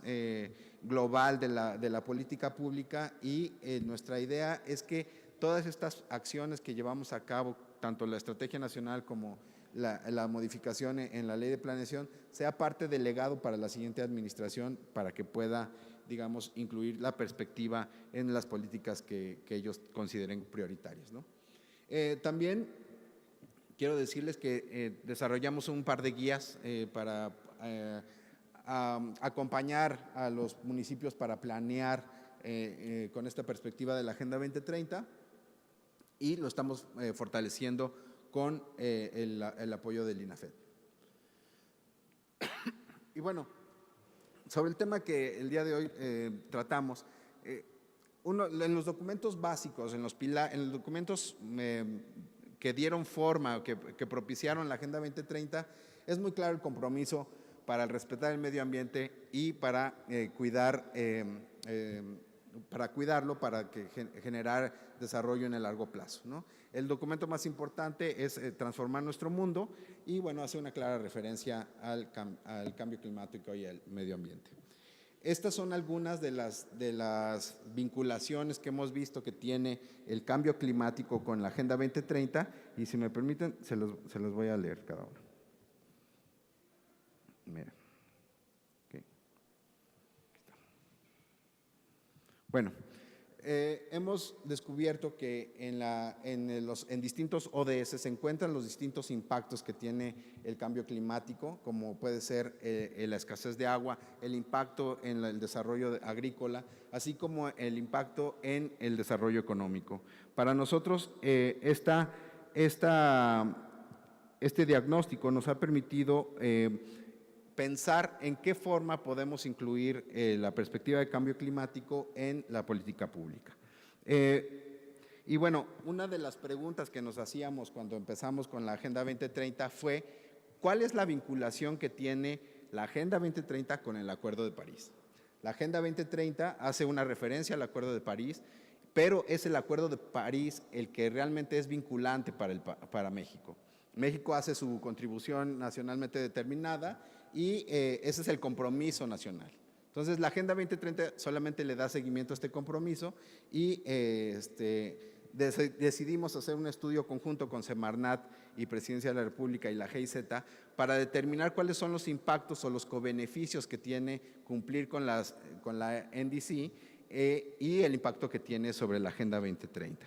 global de la política pública y nuestra idea es que todas estas acciones que llevamos a cabo, tanto la Estrategia Nacional como la modificación en la Ley de Planeación, sea parte del legado para la siguiente administración para que pueda, digamos, incluir la perspectiva en las políticas que ellos consideren prioritarias, ¿no? También quiero decirles que desarrollamos un par de guías para acompañar a los municipios para planear con esta perspectiva de la Agenda 2030 y lo estamos fortaleciendo con el apoyo del INAFED. Y bueno, sobre el tema que el día de hoy tratamos, en los documentos básicos, en los documentos que dieron forma, que propiciaron la Agenda 2030, es muy claro el compromiso para respetar el medio ambiente y para cuidarlo, para generar desarrollo en el largo plazo, ¿no? El documento más importante es transformar nuestro mundo y, bueno, hace una clara referencia al cambio climático y al medio ambiente. Estas son algunas de las vinculaciones que hemos visto que tiene el cambio climático con la Agenda 2030 y, si me permiten, se los voy a leer cada uno. Mira. Okay. Bueno, hemos descubierto que en distintos ODS se encuentran los distintos impactos que tiene el cambio climático, como puede ser la escasez de agua, el impacto en el desarrollo agrícola, así como el impacto en el desarrollo económico. Para nosotros, este diagnóstico nos ha permitido pensar en qué forma podemos incluir la perspectiva de cambio climático en la política pública. Y bueno, una de las preguntas que nos hacíamos cuando empezamos con la Agenda 2030 fue, ¿cuál es la vinculación que tiene la Agenda 2030 con el Acuerdo de París? La Agenda 2030 hace una referencia al Acuerdo de París, pero es el Acuerdo de París el que realmente es vinculante para México. México hace su contribución nacionalmente determinada y ese es el compromiso nacional. Entonces, la Agenda 2030 solamente le da seguimiento a este compromiso y decidimos hacer un estudio conjunto con Semarnat y Presidencia de la República y la GIZ para determinar cuáles son los impactos o los cobeneficios que tiene cumplir con la NDC y el impacto que tiene sobre la Agenda 2030.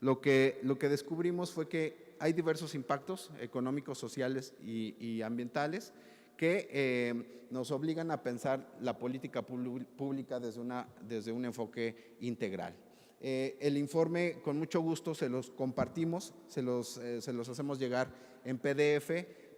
Lo que descubrimos fue que hay diversos impactos económicos, sociales y ambientales que nos obligan a pensar la política pública desde un enfoque integral. El informe, con mucho gusto, se los compartimos, se los hacemos llegar en PDF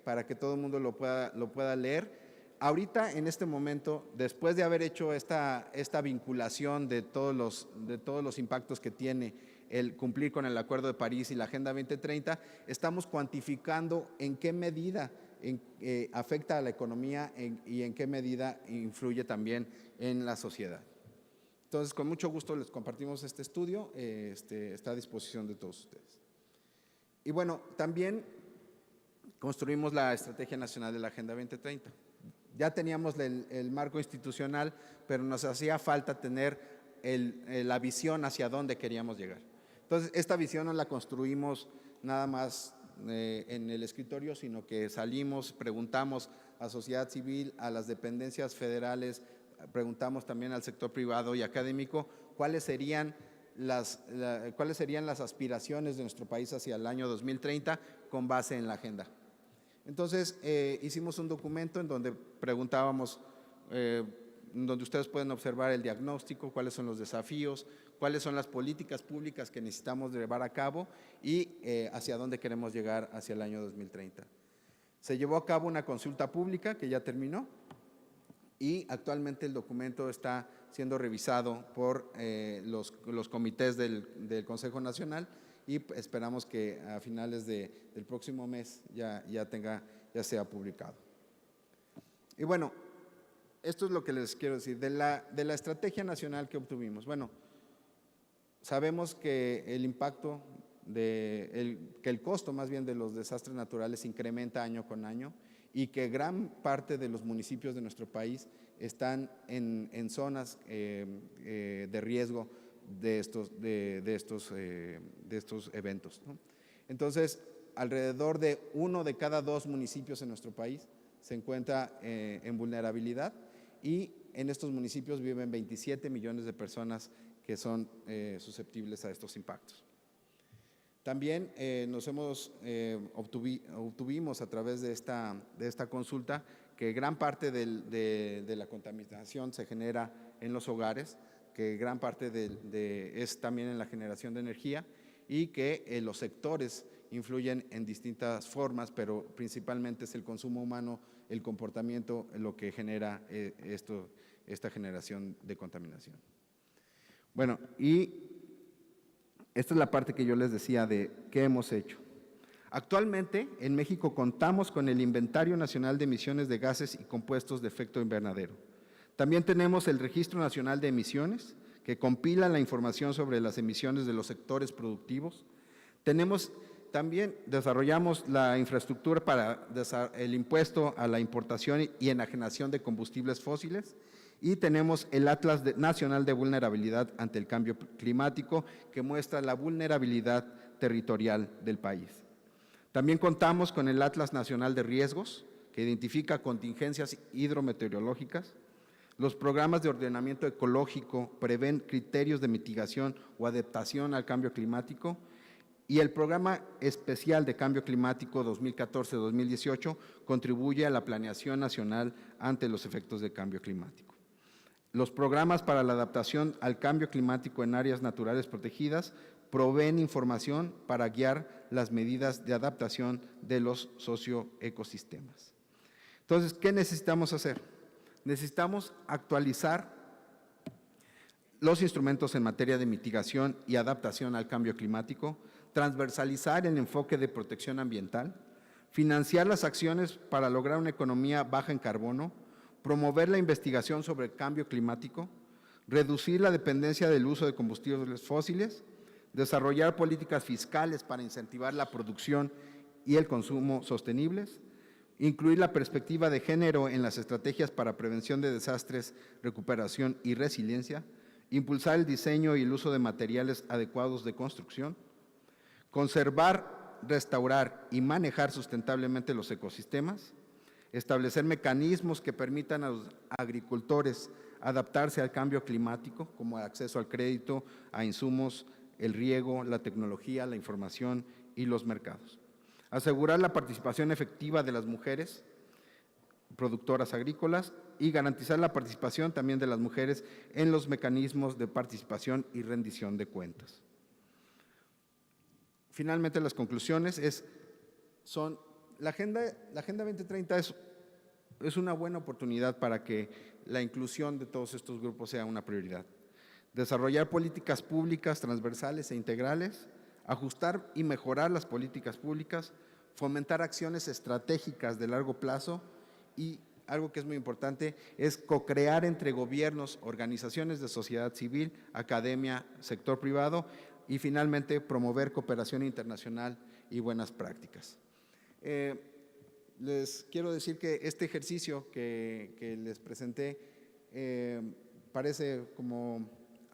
para que todo el mundo lo pueda leer. Ahorita, en este momento, después de haber hecho esta vinculación de todos los impactos que tiene el cumplir con el Acuerdo de París y la Agenda 2030, estamos cuantificando en qué medida afecta a la economía y en qué medida influye también en la sociedad. Entonces, con mucho gusto les compartimos este estudio, está a disposición de todos ustedes. Y bueno, también construimos la Estrategia Nacional de la Agenda 2030. Ya teníamos el marco institucional, pero nos hacía falta tener la visión hacia dónde queríamos llegar. Entonces, esta visión no la construimos nada más en el escritorio, sino que salimos, preguntamos a sociedad civil, a las dependencias federales, preguntamos también al sector privado y académico cuáles serían las aspiraciones de nuestro país hacia el año 2030 con base en la agenda. Entonces, hicimos un documento en donde preguntábamos, donde ustedes pueden observar el diagnóstico, cuáles son los desafíos, cuáles son las políticas públicas que necesitamos llevar a cabo y hacia dónde queremos llegar hacia el año 2030. Se llevó a cabo una consulta pública que ya terminó y actualmente el documento está siendo revisado por los comités del Consejo Nacional y esperamos que a finales del próximo mes ya sea publicado. Y bueno, esto es lo que les quiero decir. De la estrategia nacional que obtuvimos, bueno, sabemos que el impacto, que el costo más bien de los desastres naturales incrementa año con año y que gran parte de los municipios de nuestro país están en zonas de riesgo de estos eventos, ¿no? Entonces, alrededor de 1 de cada 2 municipios en nuestro país se encuentra en vulnerabilidad y en estos municipios viven 27 millones de personas que son susceptibles a estos impactos. También obtuvimos a través de esta consulta que gran parte de la contaminación se genera en los hogares, que gran parte es también en la generación de energía y que los sectores influyen en distintas formas, pero principalmente es el consumo humano, el comportamiento, lo que genera esta generación de contaminación. Bueno, y esta es la parte que yo les decía de qué hemos hecho. Actualmente, en México contamos con el Inventario Nacional de Emisiones de Gases y Compuestos de Efecto Invernadero. También tenemos el Registro Nacional de Emisiones, que compila la información sobre las emisiones de los sectores productivos. También desarrollamos la infraestructura para el impuesto a la importación y enajenación de combustibles fósiles y tenemos el Atlas Nacional de Vulnerabilidad ante el Cambio Climático que muestra la vulnerabilidad territorial del país. También contamos con el Atlas Nacional de Riesgos que identifica contingencias hidrometeorológicas. Los programas de ordenamiento ecológico prevén criterios de mitigación o adaptación al cambio climático y el Programa Especial de Cambio Climático 2014-2018 contribuye a la planeación nacional ante los efectos del cambio climático. Los programas para la adaptación al cambio climático en áreas naturales protegidas proveen información para guiar las medidas de adaptación de los socioecosistemas. Entonces, ¿qué necesitamos hacer? Necesitamos actualizar los instrumentos en materia de mitigación y adaptación al cambio climático, transversalizar el enfoque de protección ambiental, financiar las acciones para lograr una economía baja en carbono, promover la investigación sobre el cambio climático, reducir la dependencia del uso de combustibles fósiles, desarrollar políticas fiscales para incentivar la producción y el consumo sostenibles, incluir la perspectiva de género en las estrategias para prevención de desastres, recuperación y resiliencia, impulsar el diseño y el uso de materiales adecuados de construcción, conservar, restaurar y manejar sustentablemente los ecosistemas, establecer mecanismos que permitan a los agricultores adaptarse al cambio climático, como acceso al crédito, a insumos, el riego, la tecnología, la información y los mercados. Asegurar la participación efectiva de las mujeres productoras agrícolas y garantizar la participación también de las mujeres en los mecanismos de participación y rendición de cuentas. Finalmente, las conclusiones son, la Agenda 2030 es una buena oportunidad para que la inclusión de todos estos grupos sea una prioridad. Desarrollar políticas públicas transversales e integrales, ajustar y mejorar las políticas públicas, fomentar acciones estratégicas de largo plazo y algo que es muy importante es co-crear entre gobiernos, organizaciones de sociedad civil, academia, sector privado y finalmente promover cooperación internacional y buenas prácticas. Les quiero decir que este ejercicio que les presenté parece como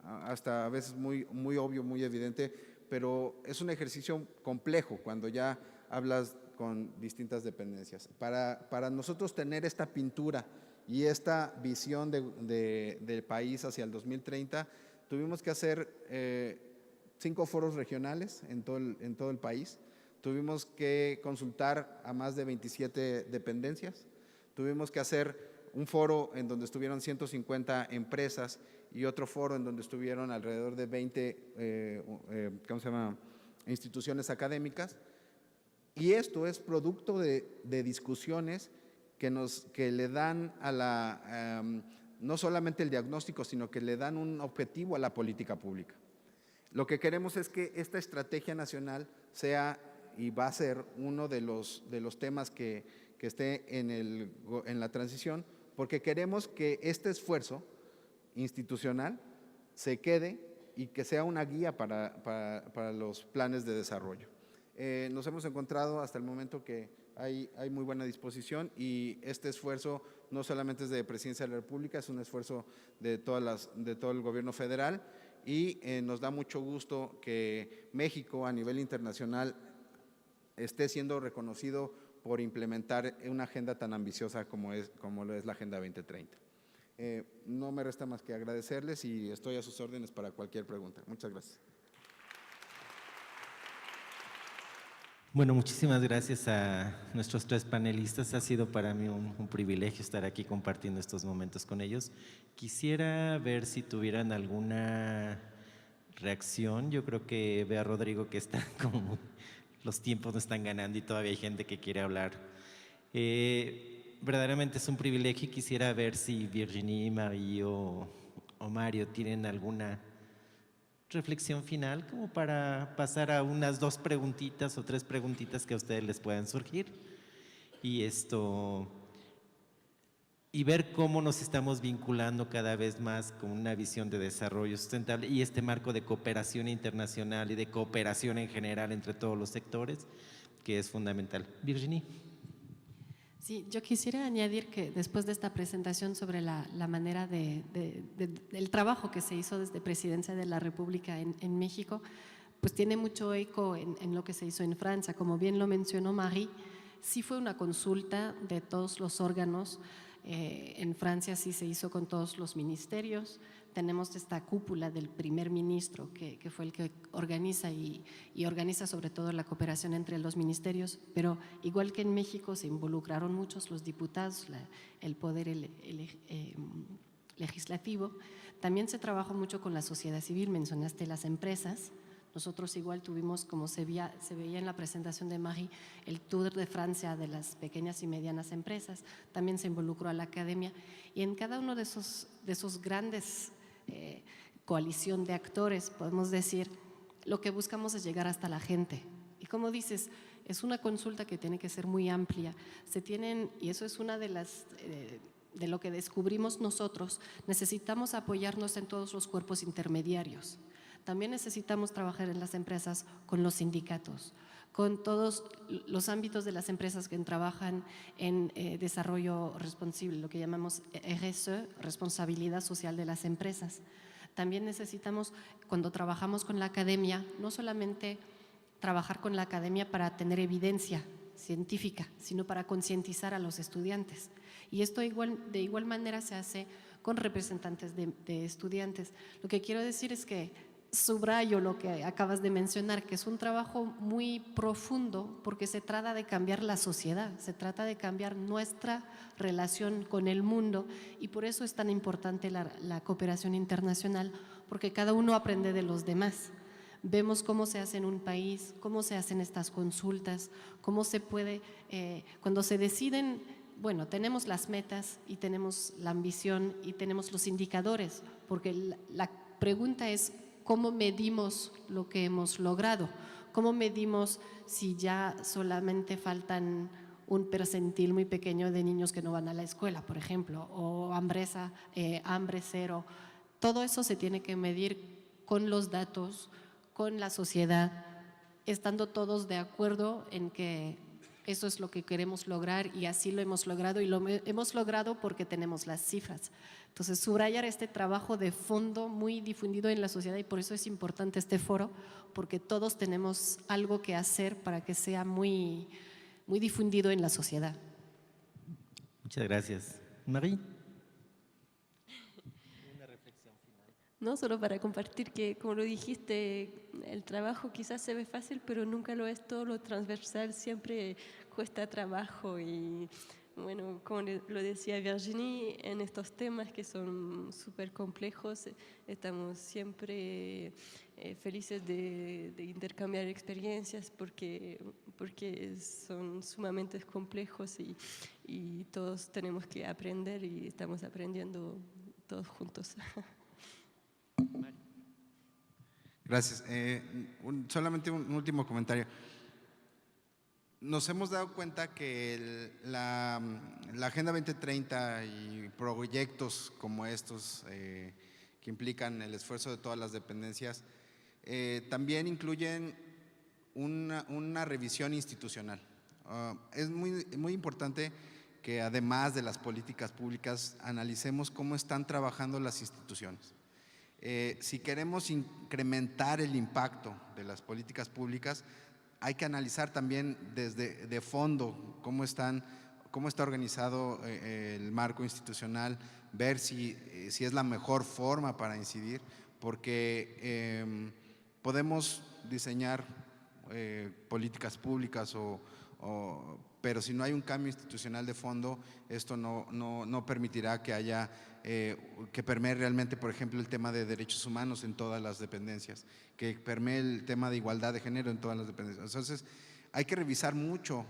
hasta a veces muy obvio, muy evidente, pero es un ejercicio complejo cuando ya hablas con distintas dependencias. Para nosotros tener esta pintura y esta visión del país hacia el 2030, tuvimos que hacer 5 foros regionales en todo el país, tuvimos que consultar a más de 27 dependencias, tuvimos que hacer un foro en donde estuvieron 150 empresas y otro foro en donde estuvieron alrededor de 20 instituciones académicas. Y esto es producto de discusiones que le dan no solamente el diagnóstico, sino que le dan un objetivo a la política pública. Lo que queremos es que esta estrategia nacional sea y va a ser uno de los temas que esté en la transición, porque queremos que este esfuerzo institucional se quede y que sea una guía para los planes de desarrollo. Nos hemos encontrado hasta el momento que hay muy buena disposición y este esfuerzo no solamente es de Presidencia de la República, es un esfuerzo de todo el gobierno federal y nos da mucho gusto que México a nivel internacional esté siendo reconocido por implementar una agenda tan ambiciosa como lo es la Agenda 2030. No me resta más que agradecerles y estoy a sus órdenes para cualquier pregunta. Muchas gracias. Bueno, muchísimas gracias a nuestros 3 panelistas. Ha sido para mí un privilegio estar aquí compartiendo estos momentos con ellos. Quisiera ver si tuvieran alguna reacción. Yo creo que veo a Rodrigo que está como los tiempos no están ganando y todavía hay gente que quiere hablar. Verdaderamente es un privilegio y quisiera ver si Virginie, Marie o Mario tienen alguna reflexión final como para pasar a unas 2 preguntitas o 3 preguntitas que a ustedes les puedan surgir y ver cómo nos estamos vinculando cada vez más con una visión de desarrollo sustentable y este marco de cooperación internacional y de cooperación en general entre todos los sectores, que es fundamental. Virginie. Sí, yo quisiera añadir que después de esta presentación sobre la manera del trabajo que se hizo desde Presidencia de la República en México, pues tiene mucho eco en lo que se hizo en Francia. Como bien lo mencionó Marie, sí fue una consulta de todos los órganos. En Francia sí se hizo con todos los ministerios. Tenemos esta cúpula del primer ministro que fue el que organiza y organiza sobre todo la cooperación entre los ministerios, pero igual que en México se involucraron muchos los diputados, el poder legislativo. También se trabajó mucho con la sociedad civil, mencionaste las empresas. Nosotros igual tuvimos, como se veía en la presentación de Marie, el Tour de Francia de las pequeñas y medianas empresas. También se involucró a la academia y en cada uno de esos grandes coalición de actores, podemos decir, lo que buscamos es llegar hasta la gente. Y como dices, es una consulta que tiene que ser muy amplia. Y eso es una de lo que descubrimos nosotros, necesitamos apoyarnos en todos los cuerpos intermediarios. También necesitamos trabajar en las empresas con los sindicatos, con todos los ámbitos de las empresas que trabajan en desarrollo responsable, lo que llamamos RSE, responsabilidad social de las empresas. También necesitamos, cuando trabajamos con la academia, no solamente trabajar con la academia para tener evidencia científica, sino para concientizar a los estudiantes. Y esto de igual manera se hace con representantes de estudiantes. Lo que quiero decir es que subrayo lo que acabas de mencionar, que es un trabajo muy profundo porque se trata de cambiar la sociedad, se trata de cambiar nuestra relación con el mundo y por eso es tan importante la cooperación internacional, porque cada uno aprende de los demás. Vemos cómo se hace en un país, cómo se hacen estas consultas, cómo se puede, cuando se deciden, bueno, tenemos las metas y tenemos la ambición y tenemos los indicadores, porque la pregunta es cómo medimos lo que hemos logrado, cómo medimos si ya solamente faltan un percentil muy pequeño de niños que no van a la escuela, por ejemplo, o hambre cero. Todo eso se tiene que medir con los datos, con la sociedad, estando todos de acuerdo en que eso es lo que queremos lograr y así lo hemos logrado y lo hemos logrado porque tenemos las cifras. Entonces, subrayar este trabajo de fondo muy difundido en la sociedad y por eso es importante este foro, porque todos tenemos algo que hacer para que sea muy, muy difundido en la sociedad. Muchas gracias. Marie. No, solo para compartir que, como lo dijiste, el trabajo quizás se ve fácil, pero nunca lo es todo lo transversal, siempre cuesta trabajo y, bueno, como lo decía Virginie, en estos temas que son súper complejos, estamos siempre felices de intercambiar experiencias porque son sumamente complejos y todos tenemos que aprender y estamos aprendiendo todos juntos. Gracias. Solamente un último comentario. Nos hemos dado cuenta que la Agenda 2030 y proyectos como estos que implican el esfuerzo de todas las dependencias también incluyen una revisión institucional. Es muy importante que además de las políticas públicas analicemos cómo están trabajando las instituciones. Si queremos incrementar el impacto de las políticas públicas, hay que analizar también desde de fondo cómo está organizado el marco institucional, ver si es la mejor forma para incidir, porque podemos diseñar políticas públicas pero si no hay un cambio institucional de fondo, esto no permitirá que haya, que permee realmente, por ejemplo, el tema de derechos humanos en todas las dependencias, que permee el tema de igualdad de género en todas las dependencias. Entonces, hay que revisar mucho,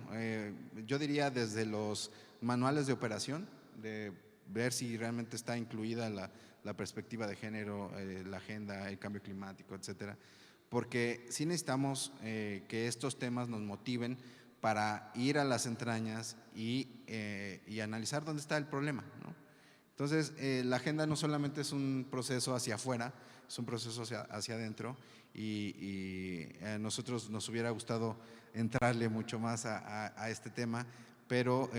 yo diría desde los manuales de operación, de ver si realmente está incluida la perspectiva de género, la agenda, el cambio climático, etcétera, porque sí necesitamos que estos temas nos motiven para ir a las entrañas y analizar dónde está el problema, ¿no? Entonces, la agenda no solamente es un proceso hacia afuera, es un proceso hacia adentro y a nosotros nos hubiera gustado entrarle mucho más a este tema, pero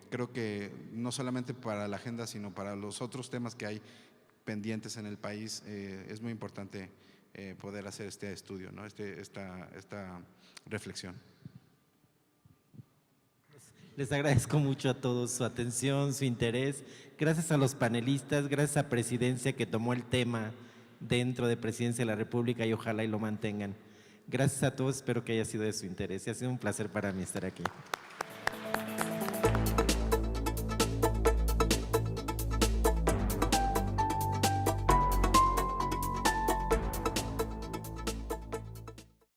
creo que no solamente para la agenda, sino para los otros temas que hay pendientes en el país, es muy importante poder hacer este estudio, ¿no? esta reflexión. Les agradezco mucho a todos su atención, su interés. Gracias a los panelistas, gracias a Presidencia que tomó el tema dentro de Presidencia de la República y ojalá y lo mantengan. Gracias a todos, espero que haya sido de su interés y ha sido un placer para mí estar aquí.